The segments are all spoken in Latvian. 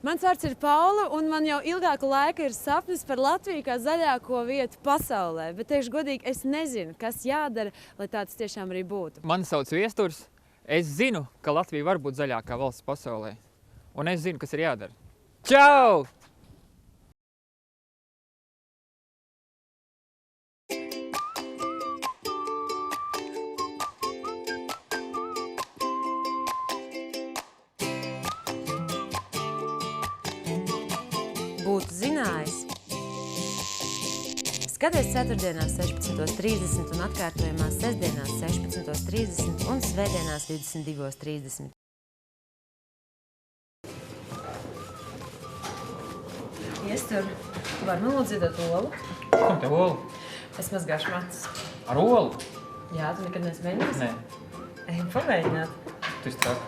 Mans vārds ir Paula, un man jau ilgāku laiku ir sapnis par Latviju kā zaļāko vietu pasaulē. Bet, teikšu godīgi, es nezinu, kas jādara, lai tāds tiešām arī būtu. Mani sauc Viesturs. Es zinu, ka Latvija var būt zaļākā valsts pasaulē. Un es zinu, kas ir jādara. Čau! Būtu zinājis. Skaties ceturtdienās 16:30 un atkārtojumās sestdienās 16:30 un svētdienās 22:30. Iestur, tu vari man lūdzu iedot olu? Kam te olu? Es mazgāšu matus. Ar olu? Jā, tu nekad neesi mēģinājis? Nē. Ejam pamēģināt. Tu esi traki.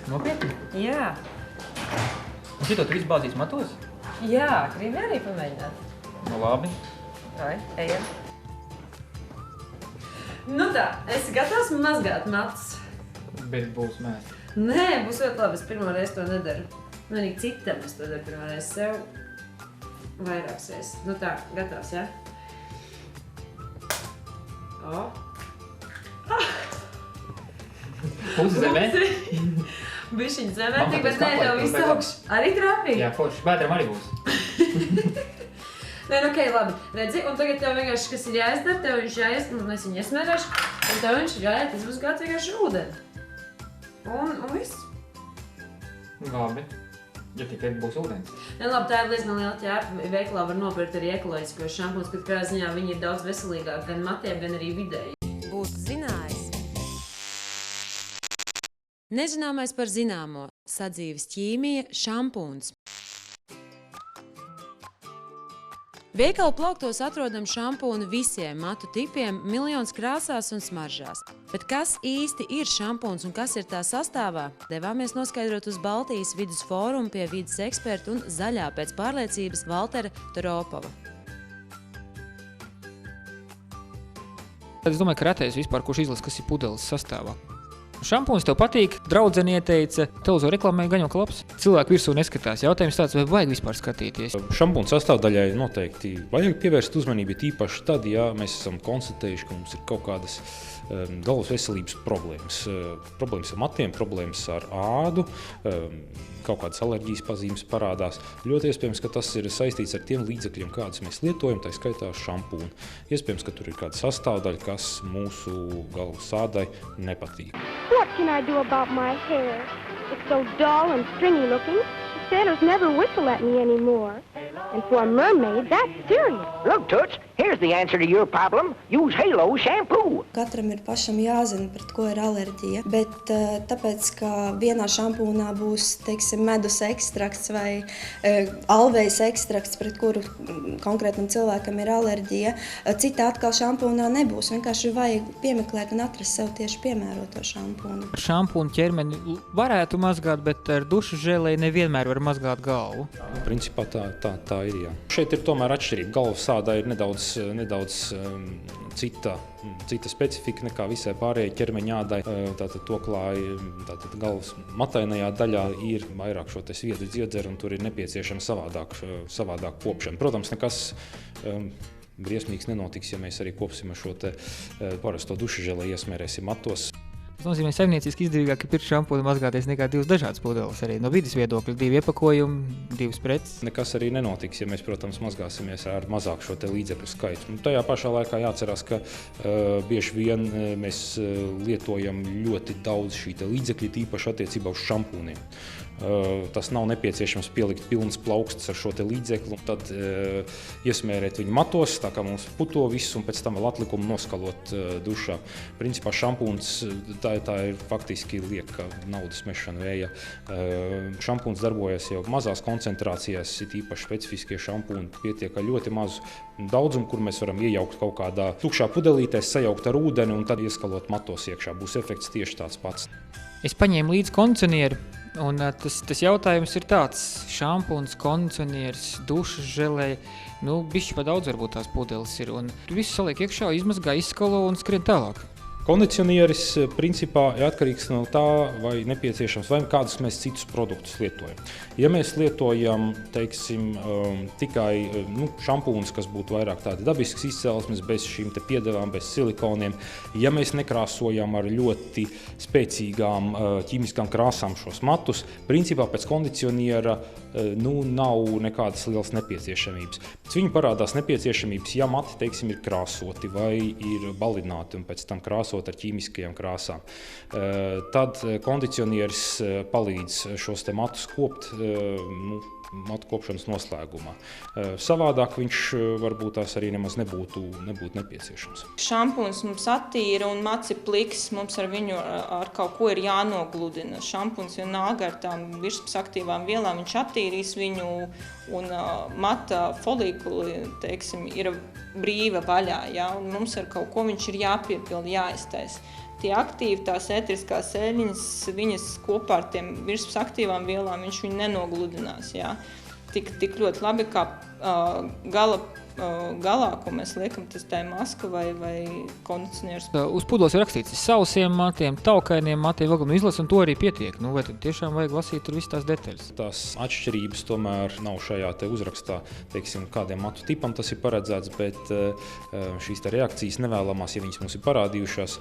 Nopietni? Jā. Un šito tu visu bāzīs matos? Jā, gribi arī pamēģināt. Nu labi. Vai, ejam. Nu tā, esi gatavs mazgāt matus? Bet būs mēs. Nē, būs ļoti labi, es pirmo reizi to nedaru. Un arī citam es to daru pirmo reizi, sev vairākas reizes. Nu tā, gatavs, jā? O. Pusi zemē? Bišķiņ zemē, Man tik, patīk bet nē, tev kaplēt, viss bet- augš. Arī trāpīgi? Jā, forši. Bēdram arī būs. Nē, nu okei, labi. Redzi, un tagad tev vienkārši, kas ir jāizdara, tev viņš jāies, nu es viņu iesmērēšu, un tev viņš ir jāiet izmazgāt vienkārši ūdeni. Un viss. Labi. Ja tikai būs ūdens. Nē, labi, tā ir diezgan liela ķēpa. Veikalā var nopirkt arī ekoloģiskos šampūnus, kad kādā ziņā viņi ir daudz veselīgāki gan matiem, gan arī vidēji. Būtu zinājis. Nezināmais par zināmo. Sadzīves ķīmija – šampūns. Veikalu plauktos atrodam šampūnu visiem matu tipiem, miljonus krāsās un smaržās. Bet kas īsti ir šampūns un kas ir tā sastāvā? Devāmies noskaidrot uz Baltijas vidus fórumu pie vides eksperta un zaļā pēc pārliecības Valtera Toropova. Tad es domāju, ka retais vispār, kurš izlas, kas ir pudeles sastāvā. Šampūns tev patīk, draudzene ieteica, televizoru reklamē gan jau ka labs. Cilvēki virsū neskatās. Jautājums tāds, vai vajag vispār skatīties? Šampūna sastāvdaļai noteikti vajag pievērst uzmanību, īpaši tad, ja mēs esam konstatējuši, ka mums ir kaut kādas galvas veselības problēmas. Problēmas ar matiem, problēmas ar ādu, kaut kādas alerģijas pazīmes parādās. Ļoti iespējams, ka tas ir saistīts ar tiem līdzekļiem, kādus mēs lietojam, tā skaitā šampūnu. Iespējams, ka tur ir kāda sastāvdaļa, kas mūsu galvas ādai nepatīk. What can I do about my hair? It's so dull and stringy looking. The sailors never whistle at me anymore. And for a mermaid, that's serious. Look, Toots, here's the answer to your problem. Use Halo shampoo. Katram ir pašam jāzina, pret ko ir alerģija, bet tāpēc, ka vienā šampūnā būs, teiksim, medus ekstrakts vai alvejas ekstrakts, pret kuru konkrētam cilvēkam ir alerģija, citā atkal šampūnā nebūs. Vienkārši vajag piemeklēt un atrast sev tieši piemēroto šampūnu. Ar šampūnu ķermeni varētu mazgāt, bet ar dušu žēlēju nevienmēr var mazgāt galvu. Principā tā ir, jā. Šeit ir tomēr atšķirība. Galvas ādā ir nedaudz cita specifika nekā visai pārējai ķermeņa ādai. Tātad to klāja, tātad galvas matainajā daļā ir vairāk šo te sviedru dziedzeru, un tur ir nepieciešama savādāk kopšana. Protams, nekas briesmīgs nenotiks, ja mēs arī kopsim ar šo te parasto dušu žēlēju iesmērēsim matos. Tas nozīmē saimnieciski izdevīgāk, ka pirkt šampūnu mazgāties nekā divas dažādas pudeles arī. No vides viedokļa 2 iepakojumi, 2 preces. Nekas arī nenotiks, ja mēs, protams, mazgāsimies ar mazāk šo te līdzekļu skaitu. Tajā pašā laikā jāatcerās, ka bieži vien mēs lietojam ļoti daudz šī te līdzekļi, tīpaši attiecībā uz šampūniem. Tas nav nepieciešams pielikt pilns plaukstas ar šo te līdzekli, un tad iesmērēt viņu matos, tā kā mums puto viss, un pēc tam vēl atlikumu noskalot dušā. Principā šampūns tā ir faktiski lieka naudas mešana vēja. Šampūns darbojas jau mazās koncentrācijās, ir īpaši specifiskie šampūni, pietiek ar ļoti mazu daudzumu, kur mēs varam iejaukt kaut kādā tukšā pudelītē, sajaukt ar ūdeni un tad ieskalot matos iekšā. Būs efekts tieši tāds pats. Es paņēmu līdzi kondicionieru, un tas jautājums ir tāds: šampūns, kondicionieris, dušas želeja, bišķi pa daudz varbūt tās pudeles ir, un tu visu saliek iekšā, izmazgā, izskalo un skrien tālāk. Kondicionieris principā ir atkarīgs no tā, vai nepieciešams, vai kādus mēs citus produktus lietojam. Ja mēs lietojam, teiksim, tikai šampūnus, kas būtu vairāk tādi dabisks izcelsmes, bez šīm te piedevām, bez silikoniem, ja mēs nekrāsojam ar ļoti spēcīgām ķīmiskām krāsām šos matus, principā pēc kondicioniera nav nekādas lielas nepieciešamības. Pēc viņu parādās nepieciešamības, ja mati, teiksim, ir krāsoti vai ir balināti un pēc tam krāsot ar ķīmiskajām krāsām. Tad kondicionieris palīdz šos te matus kopt matu kopšanas noslēgumā. Savādāk viņš varbūt tās arī nemaz nebūtu nepieciešams. Šampūns mums attīra un mats ir pliks, mums ar viņu ar kaut ko ir jānogludina. Šampūns jau nāk ar tām virspusaktīvām vielām, viņš attīrīs viņu un mata folikuli, teiksim, ir brīva vaļā, ja? Un mums ar kaut ko viņš ir jāpiepilda, jāiztais. Tie aktīvi, tās ētriskās eļļiņas, viņas kopā ar tiem virspusaktīvām vielām, viņš viņu nenogludinās. Jā. Tik ļoti labi, kā galā, ko mēs liekam, tas tā ir maska vai kondicionieris. Uz pudeles ir rakstīts sausiem matiem, taukainiem matiem, vēl gan izlasi, un to arī pietiek. Vai tad tiešām vajag lasīt tur visas tās detaļas? Tās atšķirības tomēr nav šajā te uzrakstā, teiksim, kādiem matu tipam tas ir paredzēts, bet šīs te reakcijas nevēlamās, ja viņas mums ir parādījušās,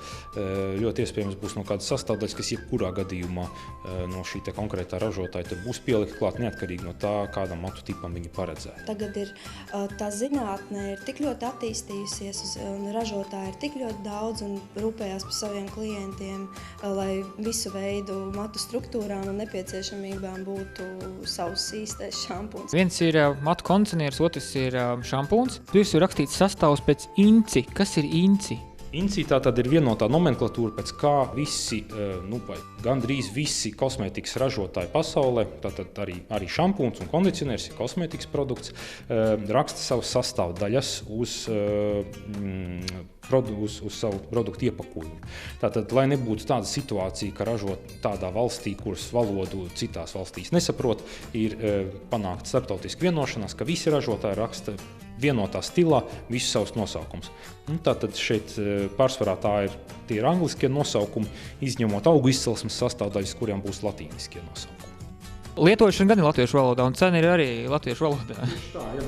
ļoti iespējams būs no kādas sastāvdaļas, kas jebkurā gadījumā no šī te konkrētā ražotāja tur būs pielikt klāt neatkarīgi no tā, kādam matu tipam viņi paredzēja. Tagad ir tā zinātne ir tik ļoti attīstījusies un ražotāji ir tik ļoti daudz un rūpējās par saviem klientiem, lai visu veidu matu struktūrām un nepieciešamībām būtu savs īstais šampūns. Viens ir matu kondicionieris, otrs ir šampūns. Tur ir rakstīts sastāvs pēc INCI. Kas ir INCI? INCI tā tad ir vienotā nomenklatūra, pēc kā visi, vai gandrīz visi kosmētikas ražotāji pasaulē, tātad arī šampūns un kondicionieris ir kosmētikas produkts, raksta savas sastāvdaļas uz savu produktu iepakojumu. Tātad, lai nebūtu tāda situācija, ka ražot tādā valstī, kuras valodu citās valstīs nesaprot, ir panākt starptautiski vienošanās, ka visi ražotāji raksta vienotā stilā visus savus nosaukumus. Tātad šeit pārsvarā tie ir angliskie nosaukumi, izņemot augu izcelsmes sastāvdaļas, kuriem būs latīniskie nosaukumi. Lietošana gan ir latviešu valodā, un cena ir arī latviešu valodā.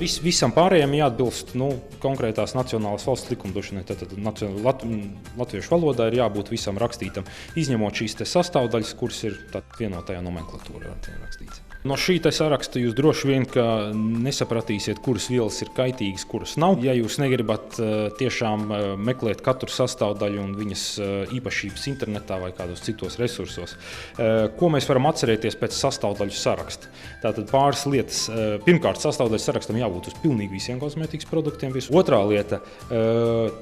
Visam pārējiem jāatbilst konkrētās nacionālās valsts likumdošanai. Tātad latviešu valodā ir jābūt visam rakstītam, izņemot šīs te sastāvdaļas, kuras ir vienotajā nomenklatūrā rakstīts. No šī saraksta jūs droši vien nesapratīsiet, kuras vielas ir kaitīgas, kuras nav. Ja jūs negribat tiešām meklēt katru sastāvdaļu un viņas īpašības internetā vai kādos citos resursos, ko mēs varam atcerēties pēc sastāvdaļu saraksta? Tātad pāris lietas. Pirmkārt, sastāvdaļu sarakstam jābūt uz pilnīgi visiem kosmētikas produktiem. Otrā lieta,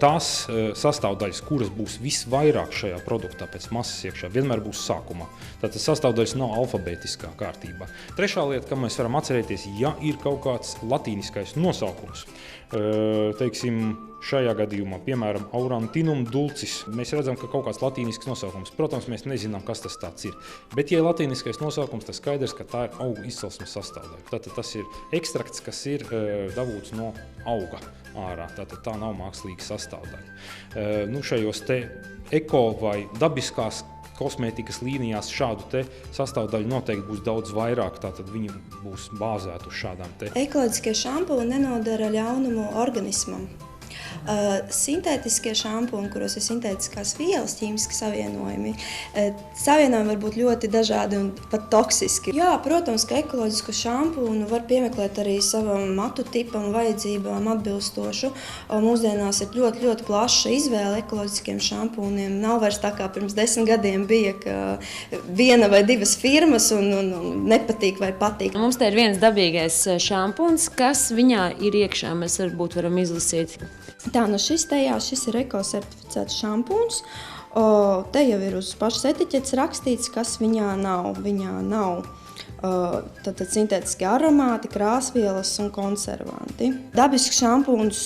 tās sastāvdaļas, kuras būs visvairāk šajā produktā pēc masas iekšā, vienmēr būs sākumā. Tātad sastāvdaļas nav alfabētiskā kārtībā. Trešā lieta, ka mēs varam atcerēties, ja ir kaut kāds latīniskais nosaukums, teiksim, šajā gadījumā, piemēram, aurantinum dulcis, mēs redzam, ka kaut kāds latīnisks nosaukums. Protams, mēs nezinām, kas tas tāds ir. Bet, ja ir latīniskais nosaukums, tas skaidrs, ka tā ir augu izcelsmes sastāvdaļa. Tātad tas ir ekstrakts, kas ir dabūts no auga ārā. Tātad tā nav mākslīga sastāvdaļa. Šajos te eko vai dabiskās kosmētikas līnijās šādu te sastāvdaļu noteikti būs daudz vairāk, tātad viņi būs bāzēti uz šādām te. Ekoloģiskie šampūni nenodara ļaunumu organismam. Sintētiskie šampūni, kuros ir sintētiskās vielas, ķīmiski savienojumi, savienojumi var būt ļoti dažādi un pat toksiski. Jā, protams, ka ekoloģisku šampūnu var piemeklēt arī savam matu tipam, vajadzībām atbilstošu. Mūsdienās ir ļoti, ļoti plaša izvēle ekoloģiskiem šampūniem. Nav vairs tā kā pirms 10 gadiem bija, ka viena vai divas firmas un nepatīk vai patīk. Mums te ir viens dabīgais šampūns, kas viņā ir iekšā, mēs varbūt varam izlasīt. Tā, šis ir ekosertificēts šampūns. Te jau ir uz pašas etiķetes rakstīts, kas viņā nav. Viņā nav tātad sintētiski aromāti, krāsvielas un konservanti. Dabisks šampūns,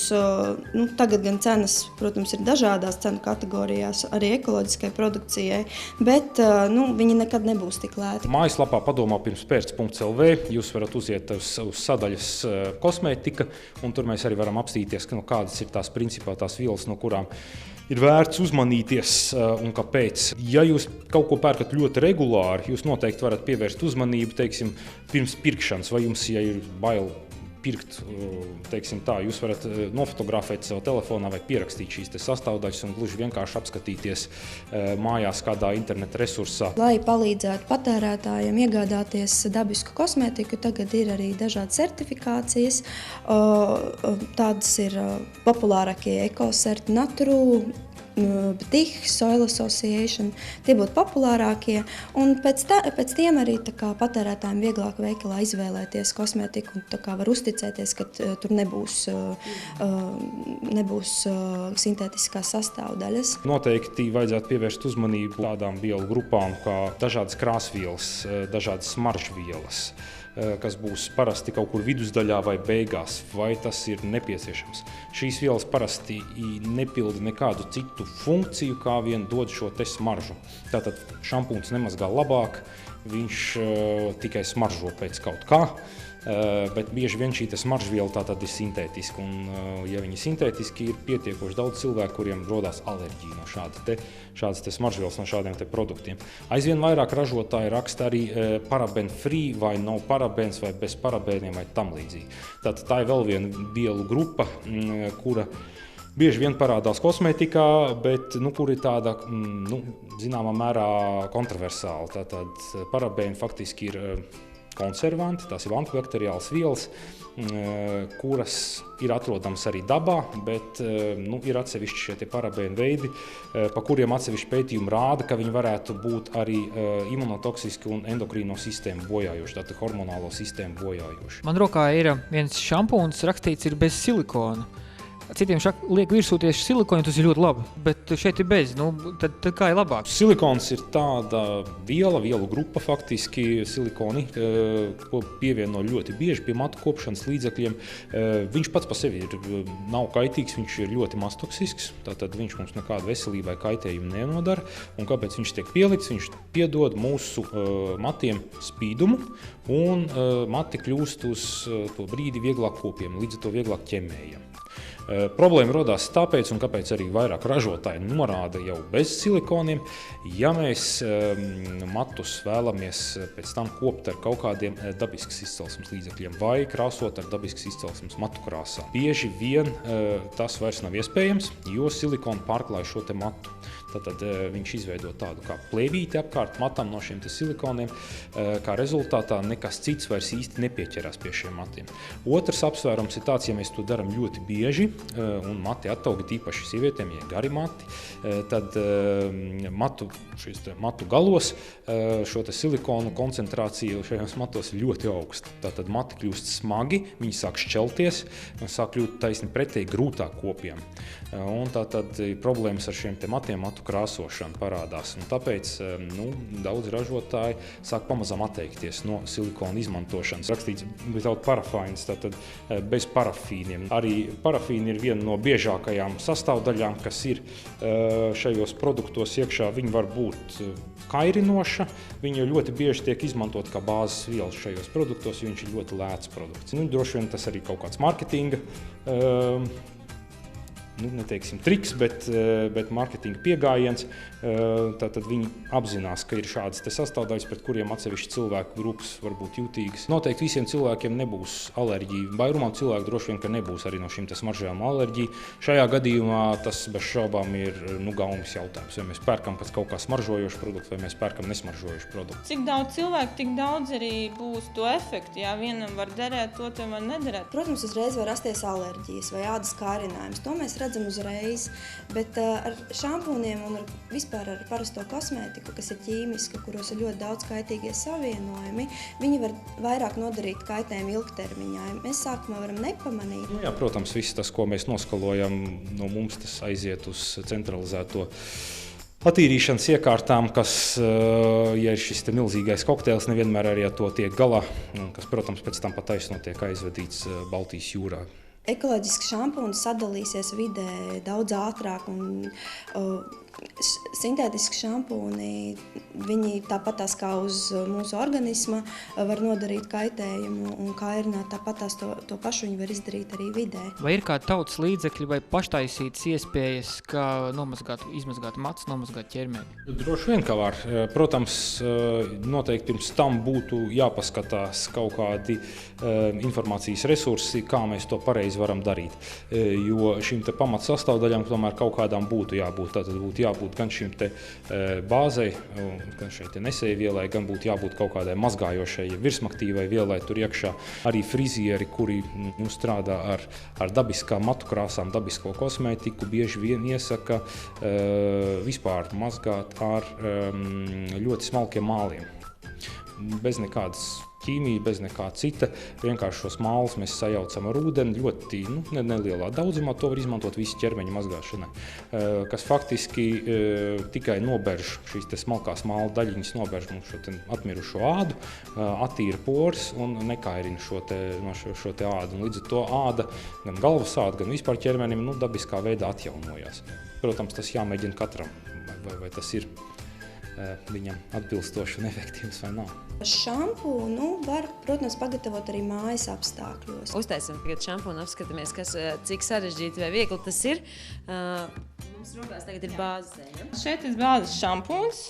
tagad gan cenas, protams, ir dažādās cenu kategorijās, arī ekoloģiskai produkcijai, bet viņi nekad nebūs tik lēti. Mājaslapā padomā pirms pērts.lv jūs varat uziet uz sadaļas kosmētika, un tur mēs arī varam apstīties, kādas ir tās principā tās vielas, no kurām ir vērts uzmanīties un kāpēc. Ja jūs kaut ko pērkat ļoti regulāri, jūs noteikti varat pievērst uzmanību, teiksim, pirms pirkšanas, vai jums, ja ir bail pirkt, teiksim tā, jūs varat nofotografēt savu telefonā vai pierakstīt šīs sastāvdaļas un gluži vienkārši apskatīties mājās kādā interneta resursā. Lai palīdzētu patērētājiem iegādāties dabisku kosmētiku, tagad ir arī dažādas certifikācijas. Tādas ir populārākie EcoCert, Naturu, Btih, Soil Association, tie būtu populārākie, un pēc tiem arī patērētājiem vieglāk veikalā izvēlēties kosmētiku, un var uzticēties, ka tur nebūs sintētiskās sastāvdaļas. Noteikti vajadzētu pievērst uzmanību tādām vielu grupām kā dažādas krāsvielas, dažādas smaržvielas, kas būs parasti kaut kur vidusdaļā vai beigās, vai tas ir nepieciešams. Šīs vielas parasti nepilda nekādu citu funkciju, kā vien dod šo te smaržu. Tātad šampūns nemazgā labāk, viņš tikai smaržo pēc kaut kā, bet bieži vien šī smaržviela tātad ir sintētiska, un ja viņi sintētiski ir pietiekoši daudz cilvēku, kuriem rodās alerģija no šādas smaržvielas, no šādiem produktiem. Aizvien vairāk ražotāji raksta arī paraben free vai no parabens vai bez parabēniem vai tam līdzīgi. Tātad tā ir vēl viena vielu grupa, kura bieži vien parādās kosmētikā, bet kur ir tāda, zināmā mērā kontroversāla. Tātad parabēni faktiski ir konservanti, tās ir antibakteriālas vielas, kuras ir atrodamas arī dabā, bet ir atsevišķi šie parabēnu veidi, pa kuriem atsevišķi pētījumi rāda, ka viņi varētu būt arī imunotoksiski un endokrīno sistēmu bojājoši, tātad hormonālo sistēmu bojājoši. Man rokā ir viens šampūns, rakstīts ir bez silikona. Citiem liek virsū tieši silikoni, tas ir ļoti labi, bet šeit ir bez, tad kā ir labāk? Silikons ir tāda vielu grupa faktiski, silikoni, ko pievieno ļoti bieži pie matu kopšanas līdzekļiem. Viņš pats pa sevi nav kaitīgs, viņš ir ļoti mastoksisks, tātad viņš mums nekādu veselībai kaitējumu nenodara, un kāpēc viņš tiek pielikts, viņš piedod mūsu matiem spīdumu, un mati kļūst uz to brīdi vieglāk kopiem, līdz ar to vieglāk ķemmējam. Problēma rodās tāpēc, un kāpēc arī vairāk ražotāji norāda jau bez silikoniem, ja mēs matus vēlamies pēc tam kopt ar kaut kādiem dabiskas izcelsmes līdzekļiem vai krāsot ar dabiskas izcelsmes matu krāsām. Bieži vien tas vairs nav iespējams, jo silikoni pārklāj šo te matu. Tātad viņš izveido tādu kā plēvīti apkārt matam no šiem silikoniem, kā rezultātā nekas cits vairs īsti nepieķerās pie šiem matiem. Otrs apsvērums ir tāds, ja mēs to darām ļoti bieži, un mati attauga tīpaši sievietēm, ja gari mati, tad matu galos šo silikonu koncentrācija šajos matos ir ļoti augsta. Tātad mati kļūst smagi, viņi sāk šķelties, sāk kļūt taisni pretēji grūtāk kopiem. Un tātad problēmas ar šiem matiem, matu krāsošana parādās. Un tāpēc daudz ražotāji sāk pamazām atteikties no silikona izmantošanas. Rakstīts without parafīns, tātad bez parafīniem. Arī parafīni ir viena no biežākajām sastāvdaļām, kas ir šajos produktos iekšā. Viņi var būt kairinoša, viņa ļoti bieži tiek izmantot kā bāzes viela šajos produktos, jo viņš ir ļoti lēts produkts. Droši vien tas arī kaut kāds marketinga neteiksim triks, bet marketinga piegājiens. Tātad viņi apzinās, ka ir šādas sastāvdaļas, pret kuriem atsevišķi cilvēku grupas var būt jūtīgas. Noteikti visiem cilvēkiem nebūs alerģija. Vairumam cilvēku droši vien, ka nebūs arī no šīm smaržajām alerģija. Šajā gadījumā tas bez šaubām ir gaumas jautājums. Vai mēs pērkam pēc kaut kā smaržojošu produktu, vai mēs pērkam nesmaržojošu produktu. Cik daudz cilvēku, tik daudz arī būs to efektu. Jā, vienam var derēt, otram var nederēt. Protams, uzreiz var rasties alerģijas vai ādas kārinājums. To mēs redzam uzreiz, bet ar šampūniem un vispār ar parasto kosmētiku, kas ir ķīmiska, kuros ir ļoti daudz kaitīgie savienojumi, viņi var vairāk nodarīt kaitējumu ilgtermiņā. Mēs sākumā varam nepamanīt. Jā, protams, viss tas, ko mēs noskalojam no mums, tas aiziet uz centralizēto attīrīšanas iekārtām, kas, ja ir šis milzīgais kokteils, nevienmēr arī ar to tiek galā, kas, protams, pēc tam pa taisno tiek aizvedīts Baltijas jūrā. Ekoloģisks šampūns sadalīsies vidē daudz ātrāk un Sintētiski šampūni, viņi tāpatās kā uz mūsu organisma var nodarīt kaitējumu un kairināt, tāpatās to pašu viņi var izdarīt arī vidē. Vai ir kādi tautas līdzekļi vai paštaisītas iespējas, kā izmazgāt matus, nomazgāt ķermeni? Droši vien, ka var. Protams, noteikti pirms tam būtu jāpaskatās kaut kādi informācijas resursi, kā mēs to pareizi varam darīt. Jo šīm te pamat sastāvdaļām tomēr kaut kādām būtu jābūt. Tātad būtu jābūt gan šīm te bāzei, gan šai te nesējvielai, gan būtu jābūt kaut kādai mazgājošai, virsmaktīvai vielai tur iekšā. Arī frizieri, kuri strādā ar dabiskām matu krāsām, dabisko kosmētiku, bieži vien iesaka vispār mazgāt ar ļoti smalkiem māliem. Bez nekādas ķīmija, bez nekā cita. Vienkārši šos mālus mēs sajaucam ar ūdeni ļoti nelielā daudzumā. To var izmantot visu ķermeņa mazgāšanai, kas faktiski tikai noberž šīs te smalkās māla daļiņas, noberž šo te atmirušo ādu, attīra pores un nekairina šo te ādu. Un līdz ar to āda, gan galvas āda, gan vispār ķermenim dabiskā veidā atjaunojās. Protams, tas jāmēģina katram, vai tas ir viņam atbilstoši un efektīvs vai nav. Šampūnu var, protams, pagatavot arī mājas apstākļos. Uztaisim tagad šampūnu, apskatāmies, cik sarežģīti vai viegli tas ir. Mums rokās tagad ir bāzes. Šeit ir bāzes šampūns,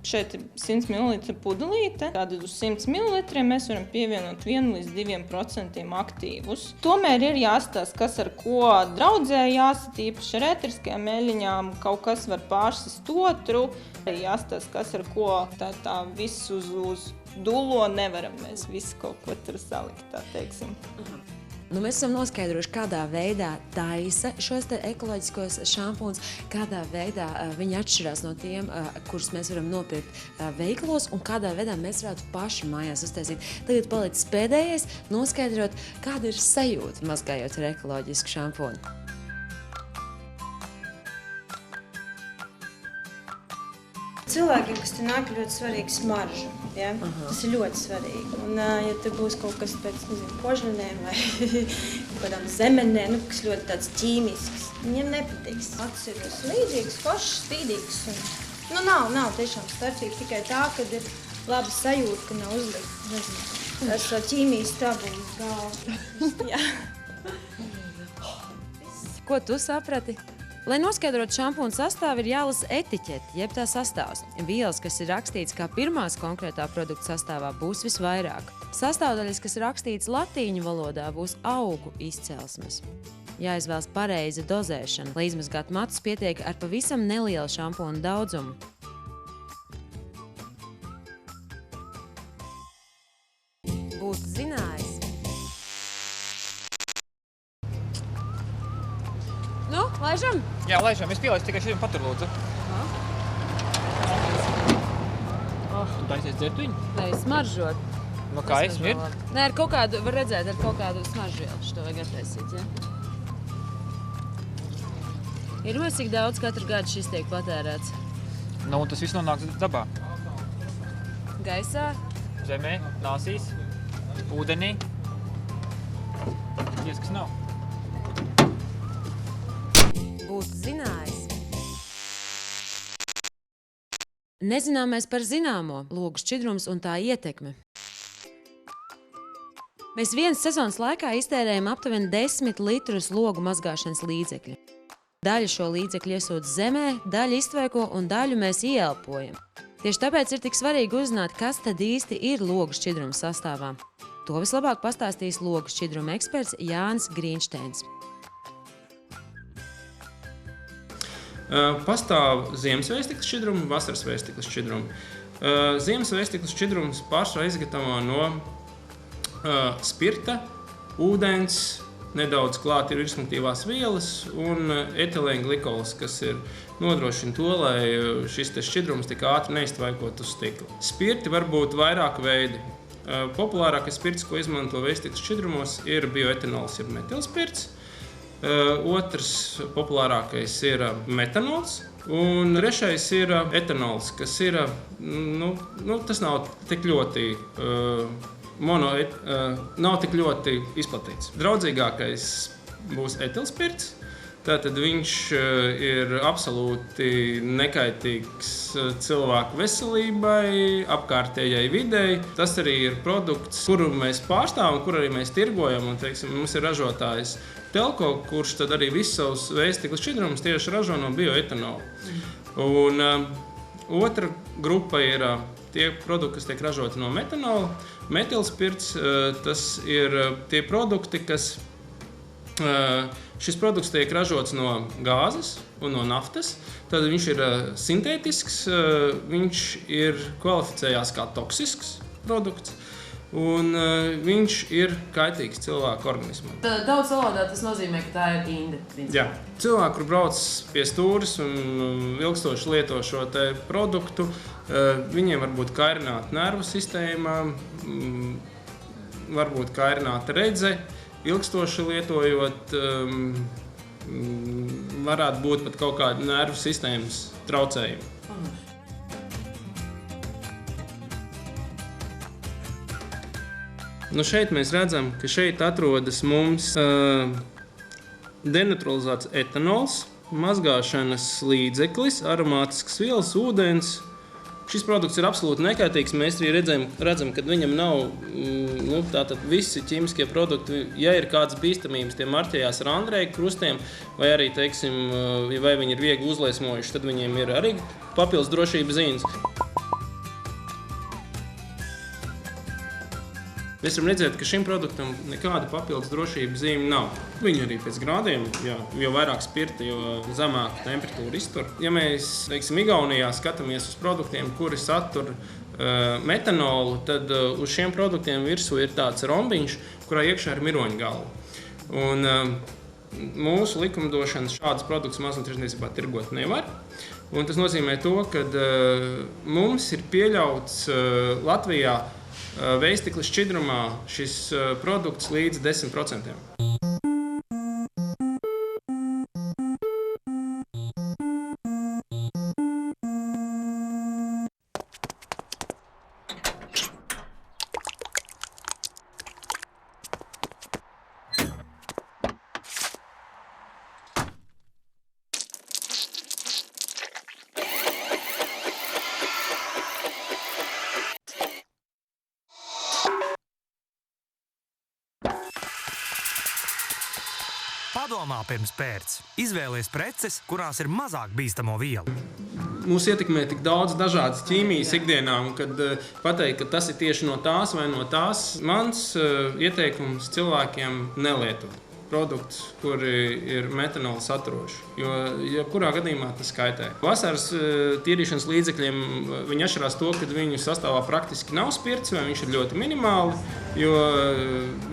šeit ir 100 ml pudelīte. Tātad uz 100 ml mēs varam pievienot 1 līdz 2% aktīvus. Tomēr ir jāstāsta, kas ar ko draudzē jāsat, īpaši ar ēteriskajām eļļiņām, kaut kas var pārsist otru. Jāstāsta, kas ar ko tā visu uz dulo nevaram mēs visu kaut ko tur salikt, tā teiksim. Mēs esam noskaidrojuši, kādā veidā taisa šos te ekoloģiskos šampūnus, kādā veidā viņi atšķirās no tiem, kurus mēs varam nopirkt veikalos un kādā veidā mēs varētu paši mājās uztaisīt. Tagad palicis pēdējais, noskaidrot, kāda ir sajūta mazgājot ar ekoloģisku šampūnu. Cilvēkiem, kas te nāk, ļoti svarīga smarža. Ja? Tas ir ļoti svarīgi. Un, ja te būs kaut kas pēc požļanēm vai kādām zemenēm, kas ļoti tāds ķīmisks, viņiem nepatiks. Acis ir līdzīgs, foršs, spīdīgs. Un, nav tiešām starpība tikai tā, kad ir laba sajūta, ka nav uzlikt, tas ķīmijas tabu uz galvu. Ko tu saprati? Lai noskaidrotu šampūnu sastāvu, ir jālasa etiķete, jeb tā sastāvs. Vielas, kas ir rakstīts kā pirmās konkrētā produkta sastāvā, būs visvairāk. Sastāvdaļas, kas ir rakstīts latīņu valodā, būs augu izcelsmes. Jāizvēlas pareiza dozēšana. Lai izmazgātu matus, pietiek ar pavisam nelielu šampūnu daudzumu. Būtu zinājis. Laižam? Jā, laižam. Es pielaistu tikai šeit patur, lūdzu. Tu taisies dzert viņu? Lai smaržot. No kā es mir? Nē, ar kaut kādu, var redzēt, ar kaut kādu smaržvielu. Šo vajag attaisīt, ja? Ir cik daudz katru gadu šis tiek patērēts? Nu, un tas viss nonāk dabā. Gaisā? Zemē, nāsīs, ūdenī. Diez, kas nav. Būtu zinājis. Nezināmais par zināmo – logu šķidrums un tā ietekme. Mēs vienas sezonas laikā iztērējam aptuveni 10 litrus logu mazgāšanas līdzekļa. Daļu šo līdzekļu iesūta zemē, daļu iztvaiko un daļu mēs ieelpojam. Tieši tāpēc ir tik svarīgi uzzināt, kas tad īsti ir logu šķidruma sastāvā. To vislabāk pastāstīs logu šķidruma eksperts Jānis Grīnšteins. Pastāv ziemas veistiklas šķidrumi un vasaras veistiklas šķidrumi. Ziemas veistiklas šķidrums pārsvarā izgatavo no spirta, ūdens, nedaudz klāt ir virsmaktīvās vielas un etilēnglikols, kas ir nodrošina to, lai šis šķidrums tik ātri neiztvaikot uz stikla. Spirti var būt vairāk veidi. Populārākais spirts, ko izmanto veistiklas šķidrumos, ir bioetanols, jeb metilspirts. Otrs populārākais ir metanols, un trešais ir etanols, kas ir, tas nav tik ļoti, nav tik ļoti izplatīts. Draudzīgākais būs etilspirts, Tātad viņš ir absolūti nekaitīgs cilvēku veselībai, apkārtējai videi. Tas arī ir produkts, kuru mēs pārstāvam, kur arī mēs tirgojam. Un, teiksim, mums ir ražotājs Telko, kurš tad arī visus savus vējstikla šķidrumus tieši ražo no bioetanola. Un otra grupa ir tie produkti, kas tiek ražoti no metanola. Metilspirts, tas ir tie produkti, kas šis produkts tiek ražots no gāzes un no naftas. Tad viņš ir sintētisks, viņš ir kvalificējās kā toksisks produkts. Un viņš ir kaitīgs cilvēku organismam. Daudz valodā tas nozīmē, ka tā ir inde. Jā. Cilvēki, kur brauc pie stūres un ilgstoši lieto šo te produktu, viņiem var būt kairināta nervu sistēma, varbūt kairināta redze, ilgstoši lietojot, varētu būt pat kaut kāda nervu sistēmas traucējuma. Nu šeit mēs redzam, ka šeit atrodas mums denaturalizēts etanols, mazgāšanas līdzeklis, aromātisks vielas, ūdens. Šis produkts ir absolūti nekaitīgs. Mēs arī redzam, ka viņam nav tātad visi ķīmiskie produkti. Ja ir kādas bīstamības, tie marķējās ar Andreja krustiem, vai arī, teiksim, vai viņi ir viegli uzliesmojuši, tad viņiem ir arī papildus drošības zīmes. Mēs varam redzēt, ka šim produktam nekāda papildus drošības zīme nav. Viņi arī pēc grādiem, jo vairāk spirta, jo zemāka temperatūra iztur. Ja mēs, teiksim, Igaunijā skatāmies uz produktiem, kuri satur metanolu, tad uz šiem produktiem virsū ir tāds rombiņš, kurā iekšā ir miroņa galva. Un mūsu likumdošanas šādas produktus mazumtirdzniecībā tirgot nevar. Un tas nozīmē to, ka mums ir pieļauts Latvijā vējstikla šķidrumā šis produkts līdz 10%. Padomā pirms pērc. Izvēlies preces, kurās ir mazāk bīstamo vielu. Mūs ietekmē tik daudz dažādas ķīmijas ikdienā, un kad pateikt, ka tas ir tieši no tās vai no tās, mans ieteikums cilvēkiem nelietot produktus, kuri ir metanola saturoši, jo jebkurā gadījumā tas kaitē. Vasaras tīrīšanas līdzekļiem viņi atšķirās to, ka viņu sastāvā praktiski nav spirts, vai viņš ir ļoti minimāli, jo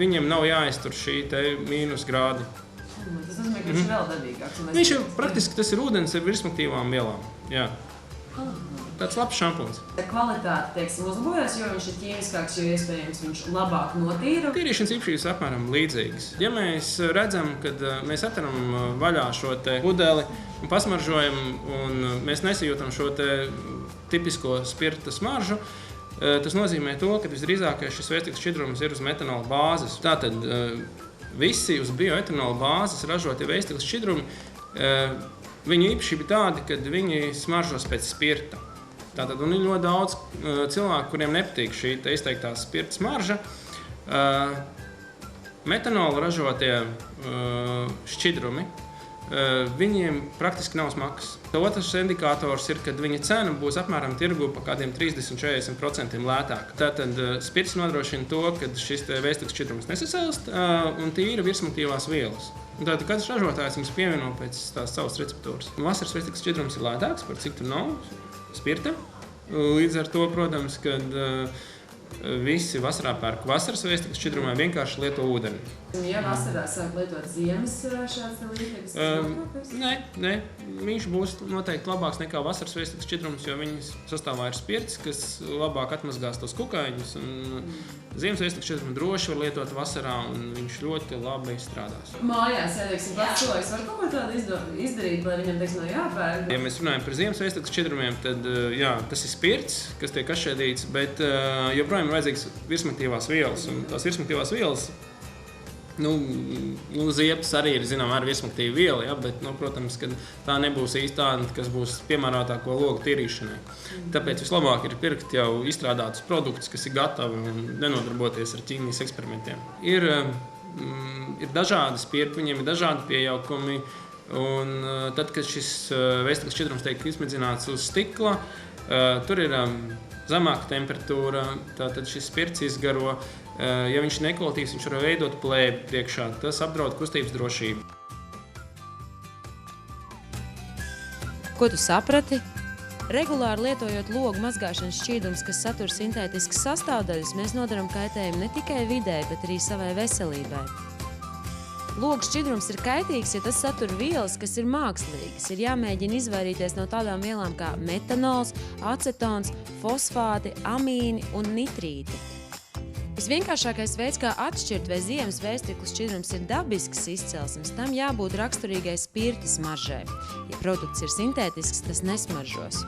viņiem nav jāiztur šī te mīnus grādi. Tas nozīmē, ka viņš ir vēl dabīgāks. Viņš ir praktiski, tas ir ūdens ar virsmaktīvām vielām. Jā. Tāds labs šampūns. Kvalitāte, teiksim, uzlabojas, jo viņš ir ķīmiskāks, jo iespējams viņš labāk notīra. Tīrīšanas īpašības apmēram līdzīgas. Ja mēs redzam, kad mēs atveram vaļā šo te pudeli un pasmaržojam, un mēs nesajūtam šo te tipisko spirta smaržu, tas nozīmē to, ka visdrīzākais šis vējstikla šķidrums ir uz metanola bāzes. Tātad visi uz bioetanola bāzes ražotie vējstikla šķidrumi, viņu īpašība tāda, ka viņi smaržos pēc spirta. Tātad ir ļoti daudz cilvēku, kuriem nepatīk šī izteiktā spirta smarža. Metanola ražotie šķidrumi, viņiem praktiski nav smags. Otrs indikators ir, kad viņa cena būs apmēram tirgu pa kādiem 30–40% lētāk. Tātad spirts nodrošina to, ka šis vējstikla šķidrums nesasilst un tīra virsmaktīvās vielas. Tātad katrs ražotājs viņus pievieno pēc tās savas receptūras. Vasaras vējstikla šķidrums ir lētāks, par cik tur nav spirta. Līdz ar to, protams, kad visi vasarā pērk vasaras vējstikla šķidrumā, vienkārši lieto ūdeni. Ja vasarā sāk lietot ziemas šāds līdzeklis? Nē, viņš būs noteikti labāks nekā vasaras vējstikla šķidrums, jo viņas sastāvā ir spirts, kas labāk atmazgās tos kukaiņus. Ziemas vējstikla šķidrumu droši var lietot vasarā, un viņš ļoti labi strādās. Mājās, ja teiksim, pats cilvēks var kaut ko tādu izdarīt, lai viņam, teiksim, nav jāpērk. Ja mēs runājam par ziemas vējstikla šķidrumiem, tad jā, tas ir spirts, kas tiek atšķēdīts, bet joprojām ir vajadzīgas virsmaktīvās vielas. Un tās virsmaktīvās vielas Ziepes arī ir zinām ar viesmaktīvu vielu, ja, bet, protams, ka tā nebūs īsti tāda, kas būs piemērotāko logu tīrīšanai. Tāpēc vislabāk ir pirkt jau izstrādātus produktus, kas ir gatavi un nenodarboties ar ķīmijas eksperimentiem. Ir dažādi spirti, viņiem ir dažādi piejaukumi, un tad, kad šis veistaklis šķidrums tiek izmedzināts uz stikla, tur ir zemāka temperatūra, tātad šis spirts izgaro. Ja viņš ir nekvalitīvs, viņš var veidot plēvi priekšā, tas apdraud kustības drošību. Ko tu saprati? Regulāri lietojot logu mazgāšanas šķīdumus, kas satur sintētiskas sastāvdaļas, mēs nodaram kaitējumu ne tikai videi, bet arī savai veselībai. Logu šķidrums ir kaitīgs, ja tas satur vielas, kas ir mākslīgas. Ir jāmēģina izvairīties no tādām vielām kā metanols, acetons, fosfāti, amīni un nitrīti. Visvienkāršākais veids, kā atšķirt, vai ziemas vēstiklu šķidrums ir dabisks izcelsmes, tam jābūt raksturīgai spirta smaržai. Ja produkts ir sintētisks, tas nesmaržos.